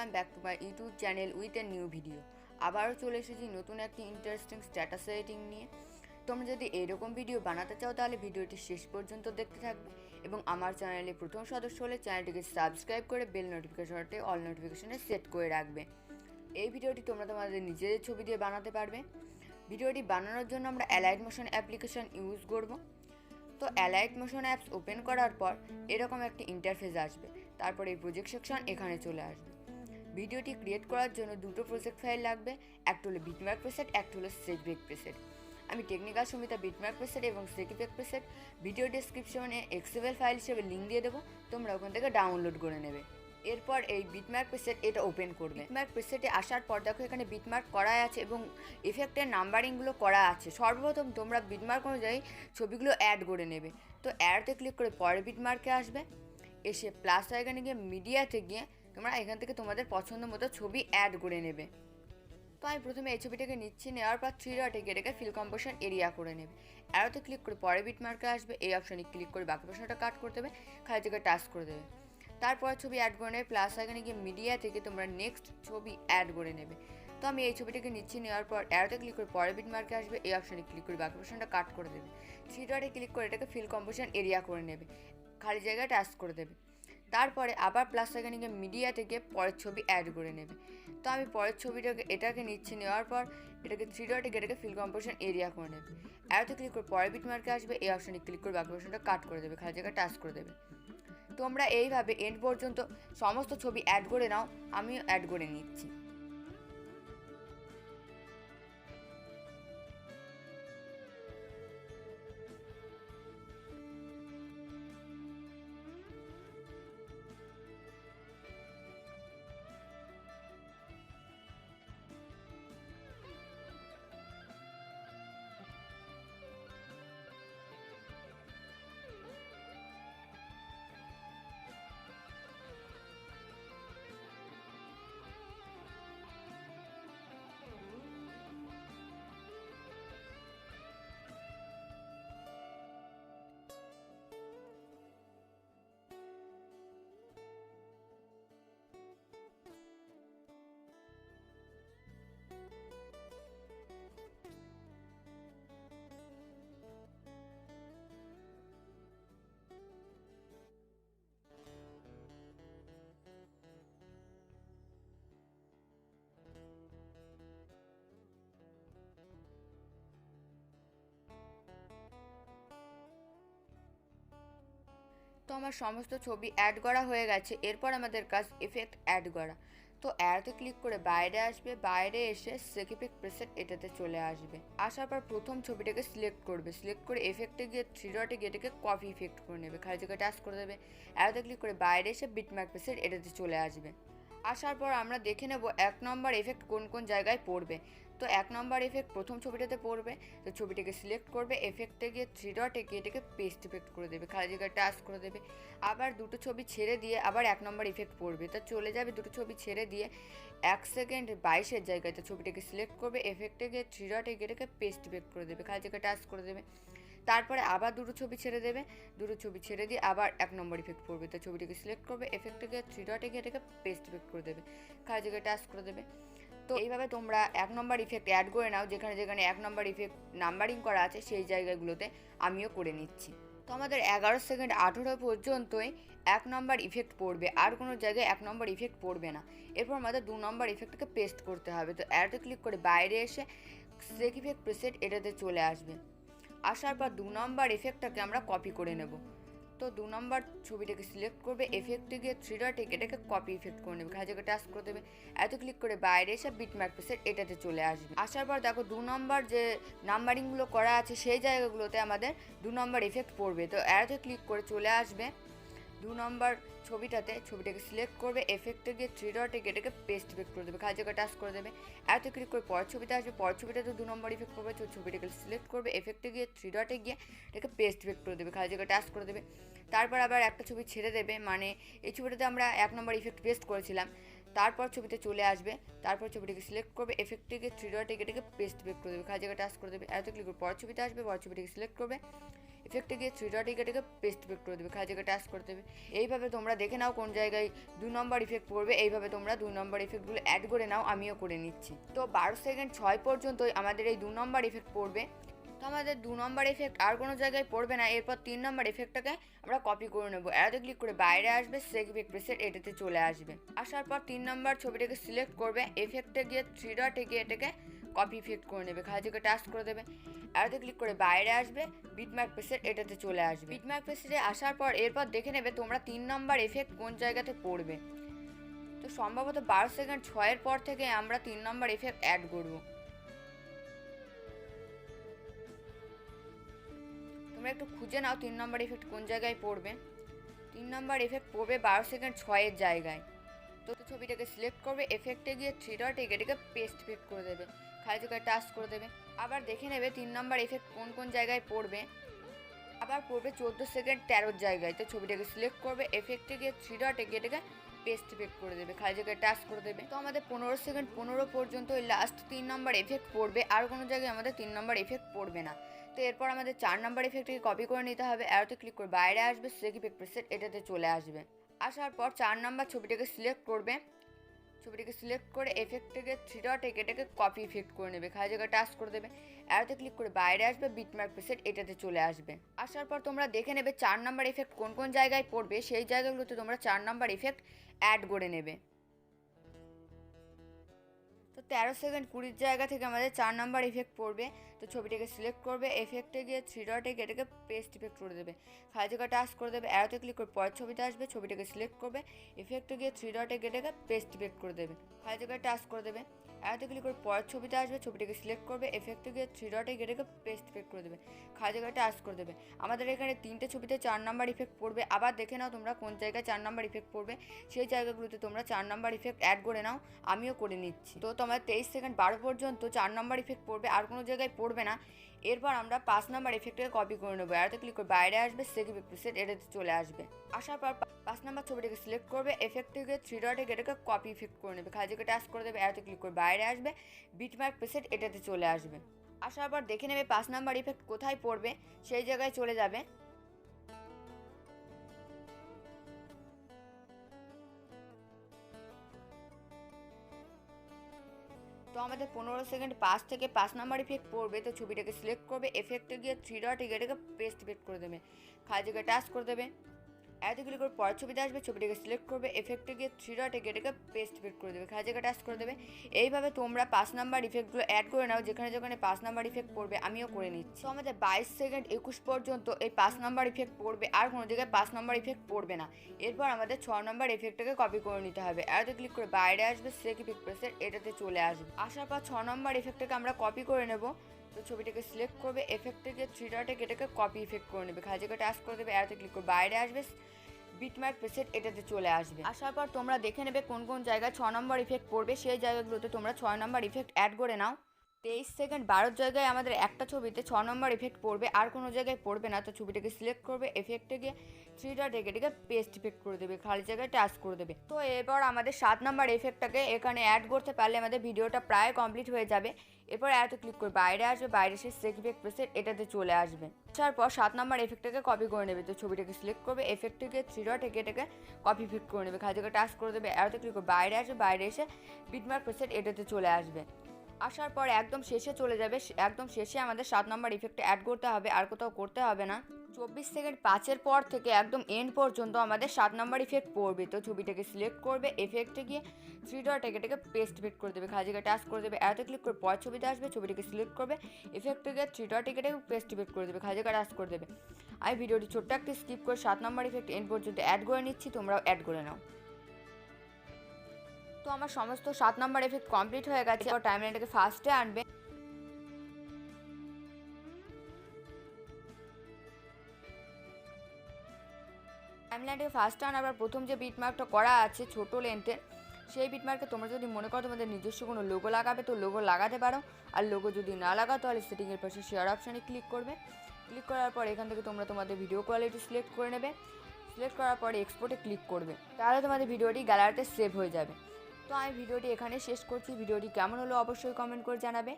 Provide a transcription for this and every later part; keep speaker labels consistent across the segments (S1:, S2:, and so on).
S1: Welcome back to my YouTube channel with a new video. আবারও চলে এসেছি নতুন একটি ইন্টারেস্টিং স্ট্যাটাস এডিটিং নিয়ে। তোমরা যদি এরকম ভিডিও বানাতে চাও তাহলে ভিডিওটি শেষ পর্যন্ত দেখতে থাকবে এবং আমার চ্যানেলে প্রথম সদস্য হলে চ্যানেলটিকে সাবস্ক্রাইব করে বেল নোটিফিকেশনটি অল নোটিফিকেশনে সেট করে রাখবে। এই ভিডিওটি তোমরা তোমাদের নিজেদের ছবি দিয়ে বানাতে পারবে। ভিডিওটি বানানোর জন্য আমরা AlightMotion অ্যাপ্লিকেশন ইউজ করব। তো AlightMotion অ্যাপস ওপেন করার পর এরকম একটি ইন্টারফেস আসবে। তারপর এই প্রজেক্ট সেকশন এখানে চলে আসবে। ভিডিওটি ক্রিয়েট করার জন্য দুটো প্রজেক্ট ফাইল লাগবে, একটা হলো বিটম্যাপ প্রেসেট, একটা হলো সেকিপিক প্রেসেট। আমি টেকনিক্যাল সুমিতা বিটম্যাপ প্রেসেট এবং সেকিপিক প্রেসেট ভিডিও ডেসক্রিপশনে এক্সএমএল ফাইল হিসেবে লিঙ্ক দিয়ে দেবো, তোমরা ওখান থেকে ডাউনলোড করে নেবে। এরপর এই বিটমার্ক প্রেসেট এটা ওপেন করবে। বিটমার্ক প্রেসেটে আসার পর দেখো এখানে বিটমার্ক করা আছে এবং ইফেক্টের নাম্বারিংগুলো করা আছে। সর্বপ্রথম তোমরা বিটমার্ক অনুযায়ী ছবিগুলো অ্যাড করে নেবে। তো অ্যাডতে ক্লিক করে পরের বিটমার্কে আসবে, এসে প্লাস আইকনে গিয়ে মিডিয়াতে গিয়ে তোমরা এখান থেকে তোমাদের পছন্দ মতো ছবি অ্যাড করে নেবে। তো আমি প্রথমে এই ছবিটাকে নিচ্ছি, নেওয়ার পর 3 ডটে গিয়ে এটাকে ফিল কম্পোজিশন এরিয়া করে নেবে। অ্যারোতে ক্লিক করে পরের বিটমার্কে আসবে, এই অপশানে ক্লিক করে বাকি পোর্শনটা কাট করে দেবে, খালি জায়গায় টাচ করে দেবে। তারপর ছবি অ্যাড করে নেবে, প্লাস আইকনে গিয়ে মিডিয়া থেকে তোমরা নেক্সট ছবি অ্যাড করে নেবে। তো আমি এই ছবিটাকে নিচ্ছি, নেওয়ার পর অ্যারোতে ক্লিক করে পরের বিটমার্কে আসবে, এই অপশানে ক্লিক করে বাকি পোর্শনটা কাট করে দেবে। 3 ডটে ক্লিক করে এটাকে ফিল কম্পোজিশন এরিয়া করে নেবে, খালি জায়গায় টাচ করে দেবে। তারপরে আবার প্লাস আইকনে গিয়ে মিডিয়া থেকে পরের ছবি অ্যাড করে নেবে। তো আমি পরের এটাকে নিচ্ছি, নেওয়ার পর এটাকে 3 ডটে গিয়ে এটাকে ফিল কম্পোজিশন এরিয়া করে নেবে। অ্যারোতে ক্লিক করে পরের বিটমার্কে আসবে, এই অপশানে ক্লিক করে বাকি পোর্শনটা কাট করে দেবে, খালি জায়গায় টাচ করে দেবে। তোমরা এইভাবে এন্ড পর্যন্ত সমস্ত ছবি অ্যাড করে নাও, আমিও অ্যাড করে নিচ্ছি। তো আমার সমস্ত ছবি অ্যাড করা হয়ে গেছে। এরপর আমাদের কাজ এফেক্ট অ্যাড করা। তো অ্যাডতে ক্লিক করে বাইরে আসবে, বাইরে এসে সেকিপিক প্রেসেট এটাতে চলে আসবে। আসার পর প্রথম ছবিটাকে সিলেক্ট করবে, সিলেক্ট করে এফেক্টে গিয়ে 3 ডটে গিয়ে এটাকে কপি ইফেক্ট করে নেবে, খালি জায়গায় টাচ করে দেবে। অ্যাডতে ক্লিক করে বাইরে এসে বিটম্যাপ প্রেসেট এটাতে চলে আসবে। আসার পর আমরা দেখে নেব 1 নম্বর এফেক্ট কোন কোন জায়গায় পড়বে। তো 1 নম্বর এফেক্ট প্রথম ছবিটাতে পড়বে। তো ছবিটাকে সিলেক্ট করবে, এফেক্টে গিয়ে 3 ডটে গিয়ে এটাকে পেস্ট ইফেক্ট করে দেবে, খালি জায়গায় টাচ করে দেবে। আবার দুটো ছবি ছেড়ে দিয়ে আবার 1 নম্বর ইফেক্ট পড়বে। তো চলে যাবে দুটো ছবি ছেড়ে দিয়ে 1 সেকেন্ড 22-এর জায়গায়। তো ছবিটাকে সিলেক্ট করবে, এফেক্টে গিয়ে 3 ডটে গিয়ে এটাকে পেস্ট ইফেক্ট করে দেবে, খালি জায়গায় টাচ করে দেবে। তারপরে আবার দুটো ছবি ছেড়ে দেবে, দুটো ছবি ছেড়ে দিয়ে আবার 1 নম্বর ইফেক্ট পড়বে। তো ছবিটাকে সিলেক্ট করবে, এফেক্টে গিয়ে 3 ডটে গিয়ে এটাকে পেস্ট ইফেক্ট করে দেবে, খালি জায়গায় টাচ করে দেবে। তো এইভাবে তোমরা 1 নম্বর ইফেক্ট অ্যাড করে নাও, যেখানে যেখানে 1 নম্বর ইফেক্ট নাম্বারিং করা আছে সেই জায়গাগুলোতে আমিও করে নিচ্ছি। তো আমাদের 11 সেকেন্ড 18 পর্যন্তই 1 নম্বর ইফেক্ট পড়বে, আর কোনো জায়গায় 1 নম্বর ইফেক্ট পড়বে না। এরপর আমাদের 2 নম্বর ইফেক্টকে পেস্ট করতে হবে। তো অ্যাডে ক্লিক করে বাইরে এসে সেকিপিক প্রেসেট এটাতে চলে আসবে। আসার পর 2 নম্বর এফেক্টটাকে আমরা কপি করে নেব। তো 2 নম্বর ছবিটাকে সিলেক্ট করবে, এফেক্টে গিয়ে 3 ডটে এটাকে কপি ইফেক্ট করে নেবে, খালি জায়গায় টাচ করে দেবে। এত ক্লিক করে বাইরে এসে বিটম্যাপ প্রেসেট এটাতে চলে আসবে। আসার পর দেখো 2 নম্বর যে নাম্বারিংগুলো করা আছে সেই জায়গাগুলোতে আমাদের 2 নম্বর এফেক্ট পড়বে। তো এতে ক্লিক করে চলে আসবে 2 নম্বর ছবিটাকে সিলেক্ট করবে, এফেক্টে গিয়ে 3 ডটে এটাকে পেস্ট ইফেক্ট করে দেবে, খালি জায়গায় টাচ করে দেবে। এত ক্লিক করে পরের ছবিতে আসবে, পরের ছবিটাতে 2 নম্বর ইফেক্ট করবে। তো ছবিটাকে সিলেক্ট করবে, এফেক্টে গিয়ে 3 ডটে গিয়ে এটাকে পেস্ট ইফেক্ট করে দেবে, খালি জায়গায় টাচ করে দেবে। তারপর আবার একটা ছবি ছেড়ে দেবে, মানে এই ছবিটাতে আমরা 1 নম্বর ইফেক্ট পেস্ট করেছিলাম। তারপর ছবিতে চলে আসবে, তারপর ছবিটাকে সিলেক্ট করবে, এফেক্টে গিয়ে 3 ডটে এটাকে পেস্ট ইফেক্ট করে দেবে, খালি জায়গায় টাচ করে দেবে। এত ক্লিক করে পরের ছবিতে আসবে, পরের ছবিটাকে সিলেক্ট করবে, ইফেক্টে গিয়ে 3 ডট এটাকে পেস্ট ইফেক্ট করে দেবে, খালি জায়গায় টাচ করে দেবে। এইভাবে তোমরা দেখে নাও কোন জায়গায় 2 নম্বর ইফেক্ট পড়বে, এইভাবে তোমরা 2 নম্বর ইফেক্টগুলো অ্যাড করে নাও, আমিও করে নিচ্ছি। তো 12 সেকেন্ড 6 পর্যন্তই আমাদের এই 2 নম্বর ইফেক্ট পড়বে। তো আমাদের 2 নম্বর ইফেক্ট আর কোনো জায়গায় পড়বে না। এরপর 3 নম্বর ইফেক্টটাকে আমরা কপি করে নেবো। এটাতে ক্লিক করে বাইরে আসবে, সেক ইফেক্ট প্রেসেট এটাতে চলে আসবে। আসার পর 3 নম্বর ছবিটাকে সিলেক্ট করবে, এফেক্টে গিয়ে 3 ডটে গিয়ে এটাকে কপি ইফেক্ট করে নেবে, খালি জায়গায় টাচ করে দেবে। এটাতে ক্লিক করে বাইরে আসবে, বিটমার্ক প্রেসেট এটাতে চলে আসবে। বিটমার্ক প্রেসেটে আসার পর এরপর দেখে নেবে তোমরা 3 নম্বর এফেক্ট কোন জায়গাতে পড়বে। তো সম্ভবত 12 সেকেন্ড 6 পর থেকে আমরা 3 নম্বর এফেক্ট অ্যাড করবো। তোমরা একটু খুঁজে নাও 3 নম্বর এফেক্ট কোন জায়গায় পড়বে। 3 নম্বর এফেক্ট পড়বে 12 সেকেন্ড 6 জায়গায়। তো ছবিটাকে সিলেক্ট করবে, এফেক্টে গিয়ে 3 ডট এটাকে পেস্ট ইফেক্ট করে দেবে, খালি জায়গায় টাচ করে দেবে। আবার দেখে নেবে 3 নম্বর এফেক্ট কোন কোন জায়গায় পড়বে। আবার পড়বে 14 সেকেন্ড 13 জায়গায়। তো ছবিটাকে সিলেক্ট করবে, এফেক্টে গিয়ে 3 ডট এটাকে পেস্ট ইফেক্ট করে দেবে, খালি জায়গায় টাচ করে দেবে। তো আমাদের 15 সেকেন্ড 15 পর্যন্ত ওই লাস্ট 3 নম্বর এফেক্ট পড়বে, আর কোনো জায়গায় আমাদের 3 নম্বর এফেক্ট পড়বে না। তো এরপর আমাদের 4 নম্বর এফেক্টকে কপি করে নিতে হবে। এটাতে ক্লিক করে বাইরে আসবে, সেক ইফেক্ট প্রেসেট এটাতে চলে আসবে। আসার পর 4 নম্বর ছবিটাকে সিলেক্ট করবে, ছবিটাকে সিলেক্ট করে এফেক্টটাকে 3 ডট এটাকে কপি ইফেক্ট করে নেবে, খালি জায়গায় টাচ করে দেবে। এটাতে ক্লিক করে বাইরে আসবে, বিটমার্ক প্রেসেট এটাতে চলে আসবে। আসার পর তোমরা দেখে নেবে 4 নম্বর এফেক্ট কোন কোন জায়গায় পড়বে, সেই জায়গাগুলোতে তোমরা 4 নম্বর এফেক্ট অ্যাড করে নেবে। তো 13 সেকেন্ড 20 জায়গা থেকে আমাদের 4 নম্বর ইফেক্ট পড়বে। তো ছবিটাকে সিলেক্ট করবে, এফেক্টে গিয়ে 3 ডটে এটাকে পেস্ট ইফেক্ট করে দেবে, খালি জায়গায় টাচ করে দেবে। এটাতে ক্লিক করে পরের ছবিতে আসবে, ছবিটাকে সিলেক্ট করবে, এফেক্টে গিয়ে 3 ডটে এটাকে পেস্ট ইফেক্ট করে দেবে, খালি জায়গায় টাচ করে দেবে। এটাতে ক্লিক করে পরের ছবিতে আসবে, ছবিটাকে সিলেক্ট করবে, এফেক্টে গিয়ে 3 ডটে এটাকে পেস্ট ইফেক্ট করে দেবে, খালি জায়গায় টাচ করে দেবে। আমাদের এখানে 3টে ছবিতে 4 নম্বর ইফেক্ট পড়বে। আবার দেখে নাও তোমরা কোন জায়গায় 4 নম্বর ইফেক্ট পড়বে, সেই জায়গাগুলোতে তোমরা 4 নম্বর ইফেক্ট অ্যাড করে নাও, আমিও করে নিচ্ছি। তো তোমার 23 সেকেন্ড 12 পর্যন্ত 4 নম্বর ইফেক্ট পড়বে, আর কোনো জায়গায় পড়বে না। এরপর আমরা 5 নম্বর ইফেক্টকে কপি করে নেবো। এটাতে ক্লিক করে বাইরে আসবে, সেক ইফেক্ট প্রেসেট এটাতে চলে আসবে। আসার পর 5 নম্বর ছবিটাকে সিলেক্ট করবে, এফেক্টকে 3 ডটে এটাকে কপি ইফেক্ট করে নেবে, খালি জায়গায় টাচ করে দেবে। এটাতে ক্লিক করে বাইরে আসবে, বিটমার্ক প্রেসেট এটাতে চলে আসবে। আসার পর দেখে নেবে 5 নম্বর ইফেক্ট কোথায় পড়বে, সেই জায়গায় চলে যাবে। তো আমাদের 15 সেকেন্ড 5 থেকে 5 নম্বর ইফেক্ট পড়বে। তো ছবিটাকে সিলেক্ট করবে, এফেক্টে গিয়ে 3 ডট এটাকে পেস্ট ইফেক্ট করে দেবে, খালি জায়গায় টাচ করে দেবে। এটাতে ক্লিক করে পরের ছবিতে আসবে, ছবিটাকে সিলেক্ট করবে, এফেক্টে গিয়ে 3 ডট এটাকে পেস্ট ইফেক্ট করে দেবে, খালি জায়গায় টাচ করে দেবে। এইভাবে তোমরা 5 নম্বর ইফেক্টগুলো অ্যাড করে নাও, যেখানে যেখানে 5 নম্বর ইফেক্ট পড়বে, আমিও করে নিচ্ছি। তো আমাদের 22 সেকেন্ড 21 পর্যন্ত এই 5 নম্বর ইফেক্ট পড়বে, আর কোনো জায়গায় 5 নম্বর ইফেক্ট পড়বে না। এরপর আমাদের 6 নম্বর ইফেক্টটাকে কপি করে নিতে হবে। এটাতে ক্লিক করে বাইরে আসবে, সেক ইফেক্ট প্রেসেট এটাতে চলে আসবে। আসার পর 6 নম্বর ইফেক্টটাকে আমরা কপি করে নেব। তো ছবিটাকে সিলেক্ট করবে, এফেক্টে গিয়ে 3 ডটে এটাকে কপি ইফেক্ট করে নেবে, খালি জায়গায় টাচ করে দেবে। এটাতে ক্লিক করে বাইরে আসবে, বিটমার্ক প্রেসেট এটাতে চলে আসবে। আসার পর তোমরা দেখে নেবে কোন কোন জায়গায় 6 নম্বর ইফেক্ট পড়বে, সেই জায়গাগুলোতে তোমরা 6 নম্বর ইফেক্ট অ্যাড করে নাও। 23 সেকেন্ড 12 জায়গায় আমাদের একটা ছবিতে 6 নম্বর ইফেক্ট পড়বে, আর কোনো জায়গায় পড়বে না। তো ছবিটাকে সিলেক্ট করবে, এফেক্টে গিয়ে 3 ডট এটাকে পেস্ট ইফেক্ট করে দেবে, খালি জায়গায় টাচ করে দেবে। তো এবার আমাদের 7 নম্বর ইফেক্টটাকে এখানে অ্যাড করতে পারলে আমাদের ভিডিওটা প্রায় কমপ্লিট হয়ে যাবে। এরপর এত ক্লিক করে বাইরে আসবে, বাইরে এসে সেক ইফেক্ট প্রেসেট এটাতে চলে আসবে। আসার পর 7 নম্বর এফেক্টটাকে কপি করে নেবে। তো ছবিটাকে সিলেক্ট করবে, এফেক্টটাকে 3 ডট এটাকে কপি ইফেক্ট করে নেবে, খালি জায়গায় টাচ করে দেবে। এত ক্লিক করে বাইরে আসবে, বাইরে এসে বিটমার্ক প্রেসেট এটাতে চলে আসবে। আসার পর একদম শেষে চলে যাবে, একদম শেষে আমাদের 7 নম্বর ইফেক্টটা অ্যাড করতে হবে, আর কোথাও করতে হবে না। 24 সেকেন্ড 5-এর পর থেকে একদম এন্ড পর্যন্ত আমাদের 7 নম্বর ইফেক্ট পড়বে। তো ছবিটাকে সিলেক্ট করবে, এফেক্টে গিয়ে 3 ডট এটাকে পেস্ট ইফেক্ট করে দেবে, খালি জায়গায় টাচ করে দেবে। এত ক্লিক করে পরের ছবিতে আসবে, ছবিটাকে সিলেক্ট করবে, এফেক্টে গিয়ে 3 ডট এটাকে পেস্ট ইফেক্ট করে দেবে, খালি জায়গায় টাচ করে দেবে। আমি ভিডিওটি ছোট্ট একটি স্কিপ করে 7 নম্বর ইফেক্ট এন্ড পর্যন্ত অ্যাড করে নিচ্ছি, তোমরাও অ্যাড করে নাও। তো আমার সমস্ত 7 নম্বর এফেক্ট কমপ্লিট হয়ে গেছে। এবার টাইমলাইনটাকে ফার্স্টে আনবে। টাইমলাইনটাকে ফার্স্টে আনার প্রথম যে বিটমার্কটা করা আছে ছোটো লেন্থের, সেই বিটমার্কে তোমরা যদি মনে করো তোমাদের নিজস্ব কোনো লোগো লাগাবে, তো লোগো লাগাতে পারো। আর লোগো যদি না লাগাও তাহলে সেটিংয়ের পাশে শেয়ার অপশানে ক্লিক করবে। ক্লিক করার পর এখান থেকে তোমরা তোমাদের ভিডিও কোয়ালিটি সিলেক্ট করে নেবে। সিলেক্ট করার পরে এক্সপোর্টে ক্লিক করবে, তাহলে তোমাদের ভিডিওটি গ্যালারিতে সেভ হয়ে যাবে। তো আমি ভিডিওটি এখানে শেষ করছি। ভিডিওটি কেমন হলো অবশ্যই কমেন্ট করে জানাবে।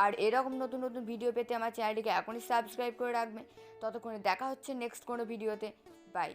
S1: আর এরকম নতুন নতুন ভিডিও পেতে আমার চ্যানেলটিকে এখনই সাবস্ক্রাইব করে রাখবে। ততক্ষণে দেখা হচ্ছে নেক্সট কোনো ভিডিওতে।